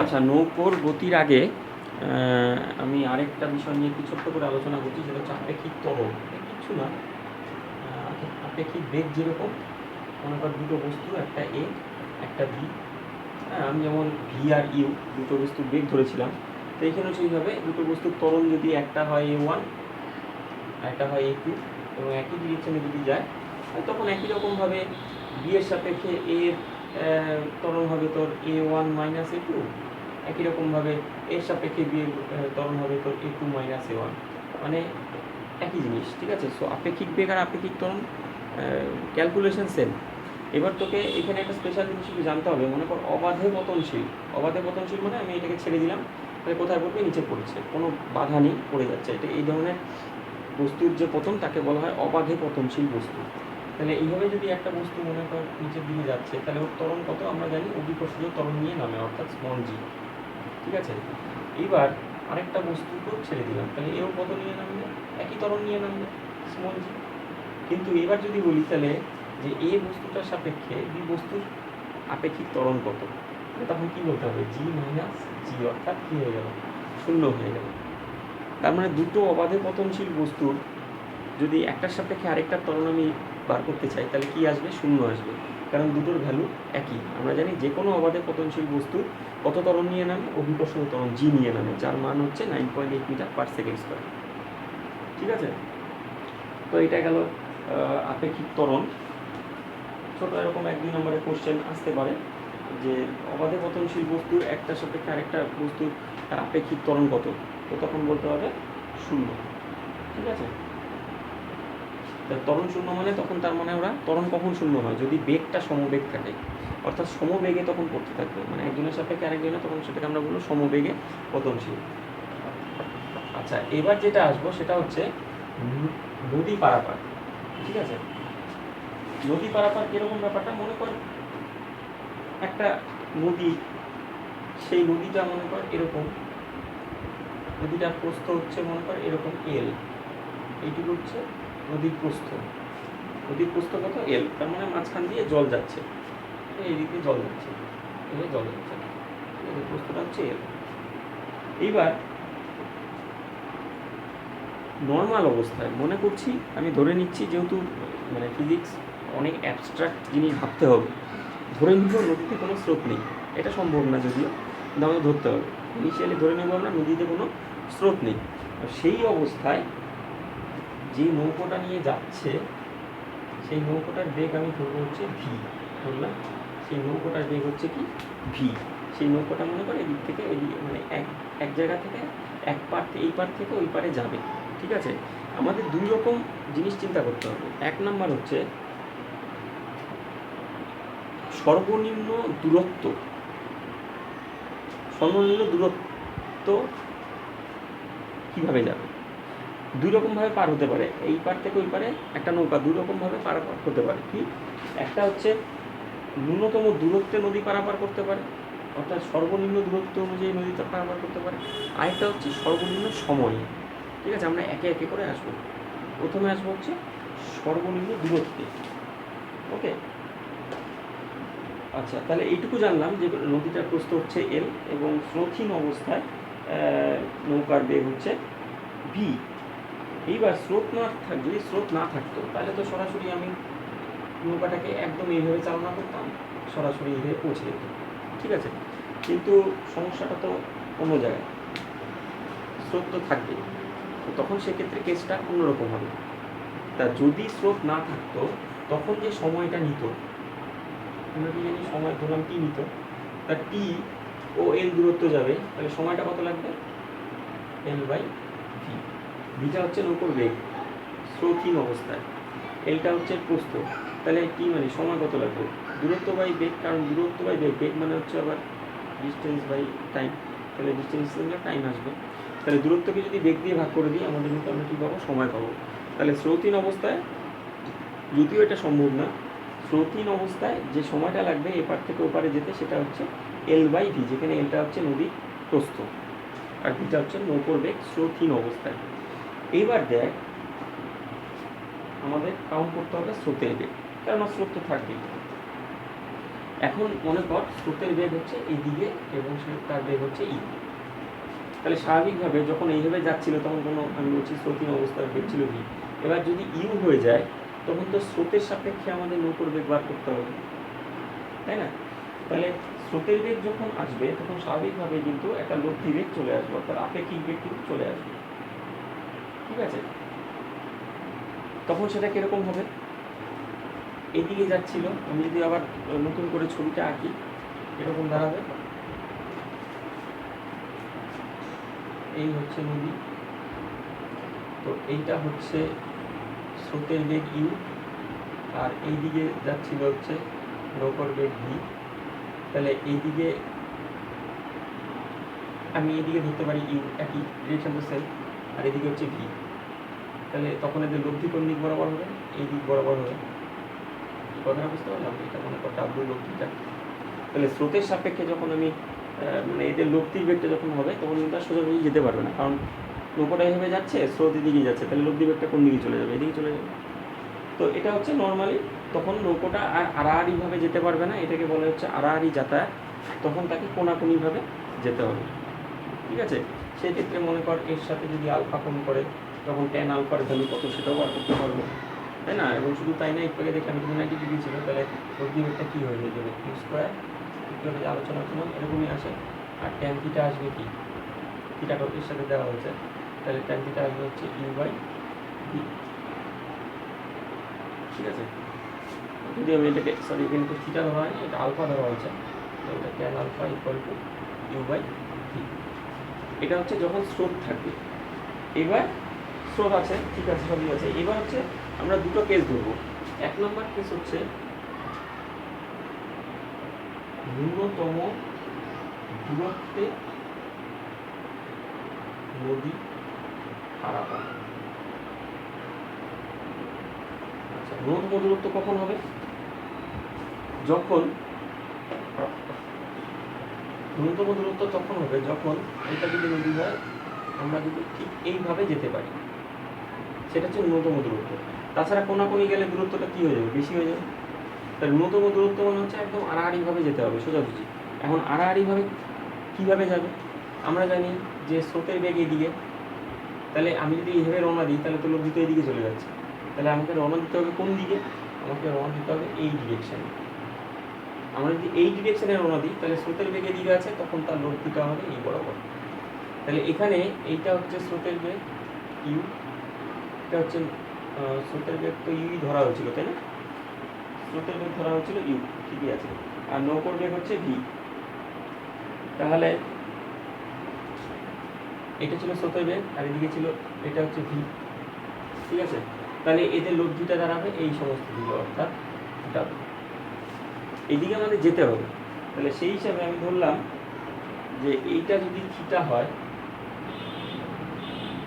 আচ্ছা, নৌকোর গতির আগে আমি আরেকটা বিষয় নিয়ে একটু ছোট্ট করে আলোচনা করছি, সেটা হচ্ছে আপেক্ষিক ত্বরণ। কিচ্ছু না, আপেক্ষিক বেগ যেরকম, মনে কর দুটো বস্তু, একটা এ একটা বি। হ্যাঁ, আমি যেমন ভি আর ইউ দুটো বস্তুর বেগ ধরেছিলাম, তো এইখানেও সেইভাবে দুটো বস্তুর ত্বরণ যদি একটা হয় A1 আর একটা হয় A2 এবং একই ডিরেকশনে যদি যায়, তখন একই রকমভাবে বি এর সাপেক্ষে এ এর ত্বরণ হবে তোর A1 মাইনাস A2, একই রকমভাবে এর সাপেক্ষে বি এর ত্বরণ হবে তোর A2 মাইনাস A1, মানে একই জিনিস। ঠিক আছে, সো আপেক্ষিক বেগ আর আপেক্ষিক ত্বরণ ক্যালকুলেশন সেম। এবার তোকে এখানে একটা স্পেশাল জিনিস একটু জানতে হবে। মনে কর অবাধে পতনশীল। অবাধে পতনশীল মানে আমি এটাকে ছেড়ে দিলাম, তাহলে কোথায় পড়বে? নিচে পড়ছে, কোনো বাধা নেই, পড়ে যাচ্ছে। এটা এই ধরনের বস্তুর যে পতন তাকে বলা হয় অবাধে পতনশীল বস্তু। তাহলে এইভাবে যদি একটা বস্তু মনে কর নিচের দিকে যাচ্ছে, তাহলে ওর ত্বরণ কত আমরা জানি, অভিকর্ষীয় ত্বরণ নিয়ে নামে, অর্থাৎ স্মল জি। ঠিক আছে, এইবার আরেকটা বস্তুকেও ছেড়ে দিলাম, তাহলে এও কত নিয়ে নামবে? একই ত্বরণ নিয়ে নামবে, স্মল জি। কিন্তু এবার যদি বলি তাহলে যে এ বস্তুটার সাপেক্ষে বি বস্তুর আপেক্ষিক ত্বরণ কত, তখন কী বলতে হবে? জি মাইনাস জি, অর্থাৎ কী হয়ে গেল? শূন্য হয়ে গেল। তার মানে দুটো অবাধে পতনশীল বস্তুর যদি একটার সাপেক্ষে আরেকটার ত্বরণ আমি বার করতে চাই, তাহলে কি আসবে? শূন্য আসবে, কারণ দুটোর ভ্যালু একই। আমরা জানি যে কোনো অবাধে পতনশীল বস্তু কত ত্বরণ নিয়ে নামে? অভিকর্ষণ ত্বরণ জি নিয়ে নামে, যার মান হচ্ছে 9.8 মিটার পার সেকেন্ড স্কোয়ার। ঠিক আছে, তো এটা গেল আপেক্ষিক ত্বরণ। ছোটো এরকম 1-2 নম্বরের কোশ্চেন আসতে পারে যে অবাধে পতনশীল বস্তুর একটার সাপেক্ষে আরেকটা বস্তুর আপেক্ষিক ত্বরণ কত, তো তখন বলতে হবে শূন্য। ঠিক আছে, ত্বরণ শূন্য মানে তখন তার মানে ওরা ত্বরণ কখন শূন্য হয়? যদি বেগটা সমবেগ থাকে, অর্থাৎ সমবেগে তখন পড়তে থাকবে, মানে একজনের সাপেক্ষে আরেকজনের, তখন সেটাকে আমরা বলবো সমবেগে পতনশীল। আচ্ছা, এবার যেটা আসবো সেটা হচ্ছে নদী পারাপার। ঠিক আছে, নদী পারাপার কীরকম ব্যাপারটা? মনে কর একটা নদী, সেই নদীটা মনে কর এরকম, নদীটার প্রস্থ হচ্ছে মনে কর এরকম এল, এইটুকু হচ্ছে নদীর প্রস্থ। নদীর প্রস্থ কত? এল, তার মানে মাঝখান দিয়ে জল যাচ্ছে, এই দিকে জল যাচ্ছে, এই জল যাচ্ছে, প্রস্থটা হচ্ছে এল। এইবার নর্মাল অবস্থায় মনে করছি, আমি ধরে নিচ্ছি, যেহেতু মানে ফিজিক্স অনেক অ্যাবস্ট্রাক্ট জিনিস ভাবতে হবে, ধরে নিব নদীতে কোনো স্রোত নেই। এটা সম্ভব না যদিও, কিন্তু আমাকে ধরতে হবে। ইনিশিয়ালি ধরে নেব আমরা নদীতে কোনো স্রোত নেই। সেই অবস্থায় যে নৌকোটা নিয়ে যাচ্ছে, সেই নৌকোটার বেগ আমি ধরবো হচ্ছে ভি, ধরলাম। সেই নৌকোটার বেগ হচ্ছে কি? ভি। সেই নৌকোটা মনে করে এদিক থেকে এদিকে, মানে এক জায়গা থেকে এক পার, এই পার থেকে ওই পারে যাবে। ঠিক আছে, আমাদের দুই রকম জিনিস চিন্তা করতে হবে। এক নাম্বার হচ্ছে সর্বনিম্ন দূরত্ব। সর্বনিম্ন দূরত্ব কীভাবে যাবে? দুই রকমভাবে পার হতে পারে, এই পার থেকে ওই পারে একটা নৌকা দুই রকমভাবে পার হতে পারে। কি? একটা হচ্ছে ন্যূনতম দূরত্বে নদী পারাপার করতে পারে, অর্থাৎ সর্বনিম্ন দূরত্ব অনুযায়ী নদীটা পারাপার করতে পারে। আরেকটা হচ্ছে সর্বনিম্ন সময়ে। ঠিক আছে, আমরা একে একে করে আসবো। প্রথমে আসবো হচ্ছে সর্বনিম্ন দূরত্বে। ওকে, আচ্ছা, তাহলে এইটুকু জানলাম যে নদীটার প্রস্থ হচ্ছে এল এবং স্রোতহীন অবস্থায় নৌকার বেগ হচ্ছে ভি। এইবার যদি স্রোত না থাকতো, তাহলে তো সরাসরি আমি নৌকাটাকে একদম এইভাবে চালনা করতাম, সরাসরি এইভাবে পৌঁছে যেত। ঠিক আছে, কিন্তু সমস্যাটা তো অন্য জায়গায়, স্রোত তো থাকবে, তো তখন সেক্ষেত্রে কেসটা অন্যরকম হবে। তা যদি স্রোত না থাকতো, তখন যে সময়টা নিত, আমরা কি জানি সময় ধরলাম টি নিত, তা টি ও এল দূরত্ব যাবে, তাহলে সময়টা কত লাগবে? এল বাই ভি। ভিটা হচ্ছে নৌকোর বেগ স্রোতহীন অবস্থায়, এলটা হচ্ছে প্রস্থ, তাহলে টি মানে সময় কত লাগবে? দূরত্ব বাই বেগ, কারণ দূরত্ব বাই বেগ, বেগ মানে হচ্ছে আবার ডিস্টেন্স বাই টাইম, তাহলে ডিস্টেন্স টাইম আসবে। তাহলে দূরত্বকে যদি বেগ দিয়ে ভাগ করে দিই, আমাদের কিন্তু আমরা কী পাবো? সময় পাবো। তাহলে স্রোতহীন অবস্থায়, যদিও এটা সম্ভব না, স্রোতহীন অবস্থায় যে সময়টা লাগবে এপার থেকে ওপারে যেতে, সেটা হচ্ছে এল বাই ভি, যেখানে এলটা হচ্ছে নদীর প্রস্থ আর ভিটা হচ্ছে নৌকোর বেগ স্রোতহীন অবস্থায়। এইবার দেখ, আমাদের কাউন্ট করতে হবে স্রোতের বেগ, কেননা স্রোত তো থাকবেই। এখন মনে কর স্রোতের বেগ হচ্ছে এইদিকে এবং তার বেগ হচ্ছে ই। তাহলে স্বাভাবিকভাবে যখন এইভাবে যাচ্ছিল তখন কোনো আমি বলছি স্রোতীয় অবস্থার বেগ ছিল ভি। এবার যদি ইউ হয়ে যায় তখন তো স্রোতের সাপেক্ষে আমাদের নৌকোর বেগ বার করতে হবে, তাই না? তাহলে স্রোতের বেগ যখন আসবে তখন স্বাভাবিকভাবে কিন্তু একটা লব্ধি বেগ চলে আসবে, অর্থাৎ আপেক্ষিক বেগ কিন্তু চলে আসবে। ঠিক আছে, তখন সেটা কিরকম হবে? এদিকে যাচ্ছিল, আমি যদি আবার নতুন করে ছবিটা আঁকি এরকম দাঁড়াবে। এই হচ্ছে নদী, তো এইটা হচ্ছে স্রোতের বেগ ইউ, আর এইদিকে যাচ্ছিল হচ্ছে নৌকোর বেগ ভি। তাহলে এইদিকে আমি এইদিকে ধরতে পারি ইউ, একই ডিরেকশন তো সেম, আর এদিকে হচ্ছে ভি। তাহলে তখন এদের লব্ধি কোন দিক বরাবর হবে? এই দিক বরাবর হবে। কথাটা বুঝতে পারলাম? এটা মনে কর ডাব্লিউ লব্ধিটা। তাহলে স্রোতের সাপেক্ষে যখন আমি মানে এদের লব্ধির বেগটা যখন হবে তখন কিন্তু আর সোজাসুজি যেতে পারবে না, কারণ নৌকোটা এভাবে যাচ্ছে, স্রোত এদিকে যাচ্ছে, তাহলে লব্ধি বেগটা কোন দিকে চলে যাবে? এদিকে চলে যাবে। তো এটা হচ্ছে নর্মালি তখন নৌকোটা আর আড়াআড়িভাবে যেতে পারবে না, এটাকে বলা হচ্ছে আড়াআড়ি যাতায়াত। তখন তাকে কোনাকুনিভাবে যেতে হবে। ঠিক আছে, সেই ক্ষেত্রে মনে কর এর সাথে যদি আলফা কোণ করে তখন ট্যান আলফার ভ্যালু কত সেটাও বার করতে পারবো, তাই না? এবং শুধু তাই না, একটু আগে দেখলাম 290 ডিগ্রি ছিল, তাহলে লব্ধি বেগটা কী হয়ে যাবে? Q square. একটু আগে আলোচনা করলাম এরকমই আসে। আর ট্যান থিটা আসবে কি? থিটাটা এর সাথে দেওয়া হয়েছে, তাহলে ট্যান থিটা আসবে হচ্ছে ইউ বাই ভি। ঠিক আছে, যদি আমি এটাকে সরি এখানে তো থিটা ধরা হয়নি, এটা আলফা ধরা হয়েছে, তাহলে tan alpha equal to U by V. এটা হচ্ছে যখন স্রোত থাকবে। এবার স্রোত আছে, ঠিক আছে, সবই আছে। এবার হচ্ছে আমরা দুটো কেস ধরবো। এক নম্বর কেস হচ্ছে ন্যূনতম দূরত্বে নদী পারাপার। আচ্ছা, ন্যূনতম দূরত্ব কখন হবে? যখন ন্যূনতম দূরত্ব তখন হবে যখন এটা যদি নদী হয় আমরা যদি ঠিক এইভাবে যেতে পারি, সেটা হচ্ছে ন্যূনতম দূরত্ব। তাছাড়া কোনাকুনি গেলে দূরত্বটা কী হয়ে যাবে? বেশি হয়ে যাবে। তার ন্যূনতম দূরত্ব মানে হচ্ছে একদম আড়াআড়িভাবে যেতে হবে, সোজাসুজি। এখন আড়াআড়িভাবে কীভাবে যাবে? আমরা জানি যে স্রোতের বেগ এদিকে, তাহলে আমি যদি এইভাবে রওনা দিই তাহলে তো লব্ধি তো এদিকে চলে যাচ্ছে। তাহলে আমাকে রওনা দিতে হবে কোন দিকে? আমাকে রওনা দিতে হবে এই ডিরেকশানে। আমরা যদি এই ডিরেকশানে রওনা দিই তাহলে স্রোতের বেগ এদিকে আছে, তখন তার লব্ধিটা হবে এই বরাবর। তাহলে এখানে এইটা হচ্ছে স্রোতের বেগ ইউ, এটা হচ্ছে স্রোতের বেগ তো ইউই ধরা হয়েছিল, তাই না? স্রোতের বেগ ধরা হয়েছিল ইউ, ঠিকই আছে। আর নৌকোর বেগ হচ্ছে ভি। তাহলে এটা ছিল স্রোতের বেগ আর এদিকে ছিল এটা হচ্ছে ভি। ঠিক আছে, তাহলে এদের লব্ধিটা দাঁড়াবে এই সমস্ত দিকে, অর্থাৎ ডাব্লিউ। এইদিকে আমাদের যেতে হবে। তাহলে সেই হিসাবে আমি ধরলাম যে এইটা যদি থিটা হয়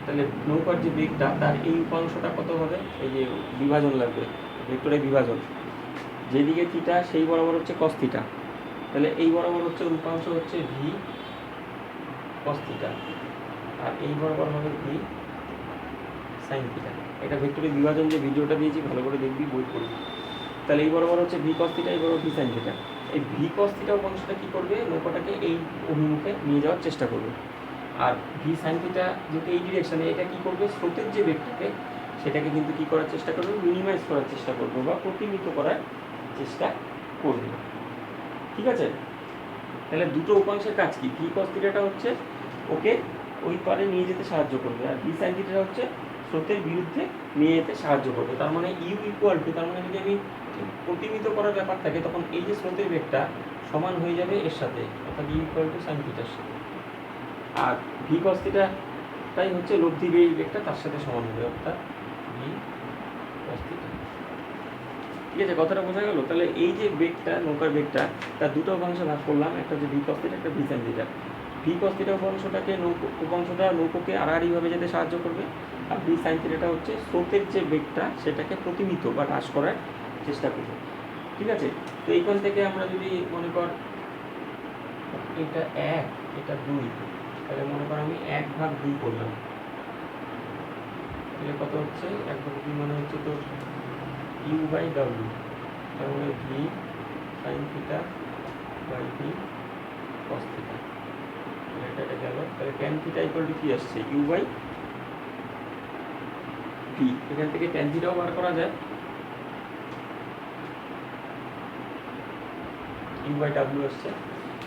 তাহলে নৌকার যে বেগটা তার এই উপাংশটা কত হবে? এই যে বিভাজন লাগবে, ভেক্টরের বিভাজন, যেদিকে থিটা সেই বরাবর হচ্ছে কস থিটা। তাহলে এই বরাবর হচ্ছে উপাংশ হচ্ছে ভি কস থিটা, আর এই বরাবর হবে ভি সাইন থিটা। এটা ভেক্টরের বিভাজন যে ভিডিওটা দিয়েছি ভালো করে দেখবি, বই পড়বি। তাহলে এই বরাবর হচ্ছে ভি কস থিটা, এই বরাবর ভি সাইন থিটা। এই ভি কস থিটা উপাংশটা কী করবে? নৌকাটাকে এই অভিমুখে নিয়ে যাওয়ার চেষ্টা করবে। আর ভি সাইন থিটা যেহেতু এই ডিরেকশানে, এটা কী করবে? স্রোতের যে বেগটাকে সেটাকে কিন্তু কী করার চেষ্টা করবে? মিনিমাইজ করার চেষ্টা করবে বা প্রতিমিত করার চেষ্টা করবে। ঠিক আছে, তাহলে দুটো উপাংশের কাজ কি? ভি কস থিটাটা হচ্ছে ওকে ওই পারে নিয়ে যেতে সাহায্য করবে, আর ভি সাইন থিটাটা হচ্ছে স্রোতের বিরুদ্ধে নিয়ে যেতে সাহায্য করবে। তার মানে ইউ ইকুয়াল টু, তার মানে যদি আমি প্রতিমিত করার ব্যাপার থাকে তখন এই যে স্রোতের বেগটা সমান হয়ে যাবে এর সাথে, অর্থাৎ ইউ ইকুয়াল টু সাইন থিটার সাথে। আর ভি কস থিটাটাই হচ্ছে লব্ধি বেগটা তার সাথে সমান হবে, অর্থাৎ ভি কস থিটা। ঠিক আছে, কথাটা বোঝা গেল? তাহলে এই যে বেগটা, নৌকার বেগটা, তার দুটো উপাংশে ভাগ করলাম, একটা হচ্ছে ভি কস থিটা, একটা v sine theta. V cos theta উপাংশটাকে উপাংশটা নৌকোকে আড়াআড়িভাবে যেতে সাহায্য করবে, আর ভি সাইন থিটাটা হচ্ছে স্রোতের যে বেগটা সেটাকে প্রতিমিত বা হ্রাস করার চেষ্টা করবে। ঠিক আছে, তো এইখান থেকে আমরা যদি মনে কর এটা 1 এটা 2, তাহলে মনে কর আমি 1/2 করলাম, তাহলে কত হচ্ছে? 1/2 মানে হচ্ছে তো ইউ বাই ডাব্লিউ, তার মানে V sine theta by V cos theta. এটা গেল, তাহলে ট্যান থিটা ইকুয়াল টু কি আসছে, ইউ বাই ভি। এখান থেকে ট্যান থিটাও বার করা যায়, ইউ বাই ডাব্লিউ আসছে।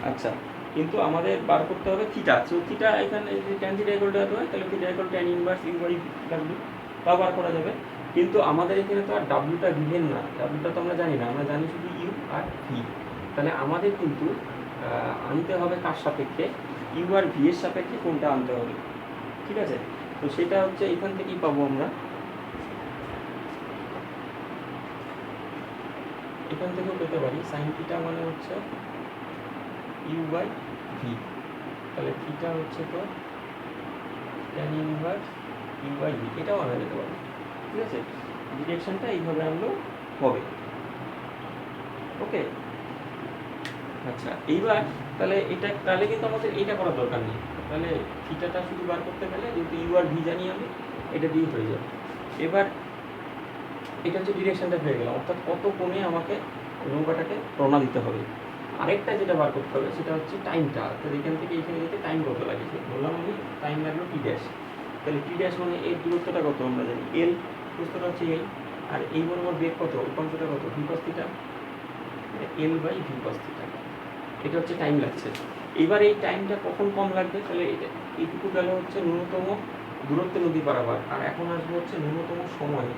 আচ্ছা, কিন্তু আমাদের বার করতে হবে থিটা। সো থিটা এখানে যদি ট্যান থিটা ইকুয়াল টু এত হয়, তাহলে theta equal to tan inverse U by W, তাও বার করা যাবে। কিন্তু আমাদের এখানে তো আর ডাব্লিউটা গিভেন না, ডাব্লিউটা তো আমরা জানি না, আমরা জানি শুধু ইউ আর ভি। তাহলে আমাদের কিন্তু আনতে হবে কার সাপেক্ষে, ইউ আর ভি এর সাপেক্ষে কোনটা আনতে হবে, ঠিক আছে? তো সেটা হচ্ছে এখান থেকেই পাবো আমরা, এখান থেকেও পেতে পারি। সাইন থিটা মানে হচ্ছে ইউ বাই ভি, তাহলে থিটা হচ্ছে তো tan inverse U by V, এটাও আনা যেতে পারে, ঠিক আছে? ডিরেকশনটা এইভাবে আনলেও হবে, ওকে? আচ্ছা, এইবার তাহলে এটা, তাহলে কিন্তু আমাদের এইটা করার দরকার নেই। তাহলে থিটাটা শুধু বার করতে গেলে যেহেতু ইউ আর ভি জানি আমি, এটা দিয়ে হয়ে যাবে। এবার এটা হচ্ছে ডিরেকশনটা পেয়ে গেলাম, অর্থাৎ কত কোণে আমাকে নৌকাটাকে রওনা দিতে হবে। আরেকটা যেটা বার করতে হবে সেটা হচ্ছে টাইমটা, অর্থাৎ এখান থেকে এখানে যেতে টাইম কত লাগে, বললাম আমি টাইম লাগলো টি ড্যাশ। তাহলে টি ড্যাশ মানে এর দূরত্বটা কত আমরা জানি, এল, দূরত্বটা হচ্ছে এল, আর এই বরাবর বেগ কত, উপাংশটা কত, V cos theta, L by V cos theta. এটা হচ্ছে টাইম লাগছে। এবার এই টাইমটা কখন কম লাগবে, তাহলে এটা এইটুকু গেল হচ্ছে ন্যূনতম দূরত্বে নদী পারাবার, আর এখন আসবে হচ্ছে ন্যূনতম সময়,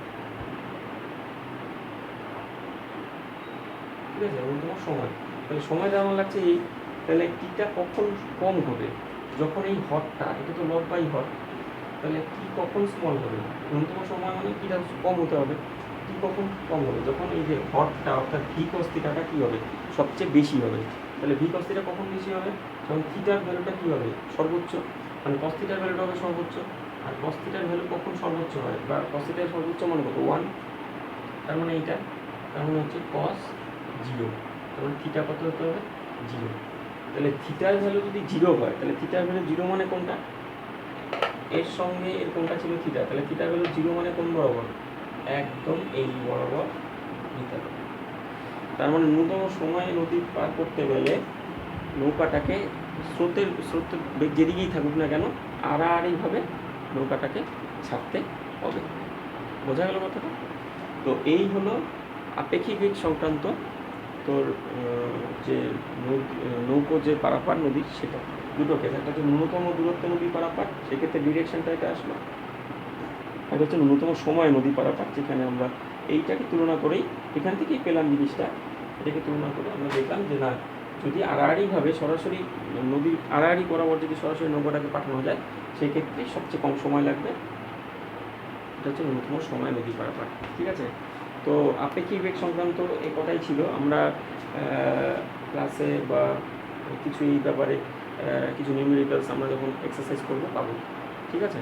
ঠিক আছে? ন্যূনতম সময়, তাহলে সময় যেমন লাগছে এই, তাহলে টিটা কখন কম হবে, যখন এই হটটা, এটা তো লব বাই হট, তাহলে টি কখন স্মল হবে, ন্যূনতম সময় মানে টিটা কম হতে হবে, টি কখন কম হবে, যখন এই যে হটটা অর্থাৎ ভি কস থিটাটা কী হবে, সবচেয়ে বেশি হবে। তাহলে ভি কস থিটা কখন বেশি হবে, যখন থিটার ভ্যালুটা কী হবে, সর্বোচ্চ, মানে কস থিটার ভ্যালুটা হবে সর্বোচ্চ। আর কস থিটার ভ্যালু কখন সর্বোচ্চ হয়, বা কস থিটার সর্বোচ্চ মানে কত, 1, তার মানে এইটা, তার মানে হচ্ছে কস 0, তার মানে থিটা কত হতে হবে, 0। তাহলে থিটার ভ্যালু যদি 0 হয়, তাহলে থিটার ভ্যালু 0 মানে কোনটা, এর সঙ্গে এর কোনটা ছিল থিটা, তাহলে থিটার ভ্যালু 0 মানে কোন বরাবর, একদম এই বরাবর নিতে হবে। তার মানে ন্যূনতম সময়ে নদী পার করতে গেলে নৌকাটাকে স্রোতের বেগ যেদিকেই থাকুক না কেন, আড়াআড়িভাবে নৌকাটাকে ছাড়তে হবে। বোঝা গেল কথাটা? তো এই হলো আপেক্ষিক বেগ সংক্রান্ত তোর যে নৌকো যে পারাপার নদীর, সেটা দুটো কেস, একটা হচ্ছে ন্যূনতম দূরত্ব নদী পারাপার, সেক্ষেত্রে ডিরেকশনটা এটা আসলো, একটা হচ্ছে ন্যূনতম সময় নদী পারাপার, যেখানে আমরা এইটাকে তুলনা করেই, এখান থেকেই পেলাম জিনিসটা, এটাকে তুলনা করে আমরা দেখলাম যে না, যদি আড়াআড়িভাবে সরাসরি নদীর আড়াআড়ি বরাবর যদি সরাসরি নৌকাটাকে পাঠানো যায়, সেক্ষেত্রে সবচেয়ে কম সময় লাগবে, এটা হচ্ছে ন্যূনতম সময় নদী পারাপার, ঠিক আছে? তো আপেক্ষিক বেগ সংক্রান্ত এই কথাই ছিল। আমরা ক্লাসে বা কিছু এই ব্যাপারে কিছু নিউমেরিক্যালস আমরা যখন এক্সারসাইজ করবো পাবো, ঠিক আছে?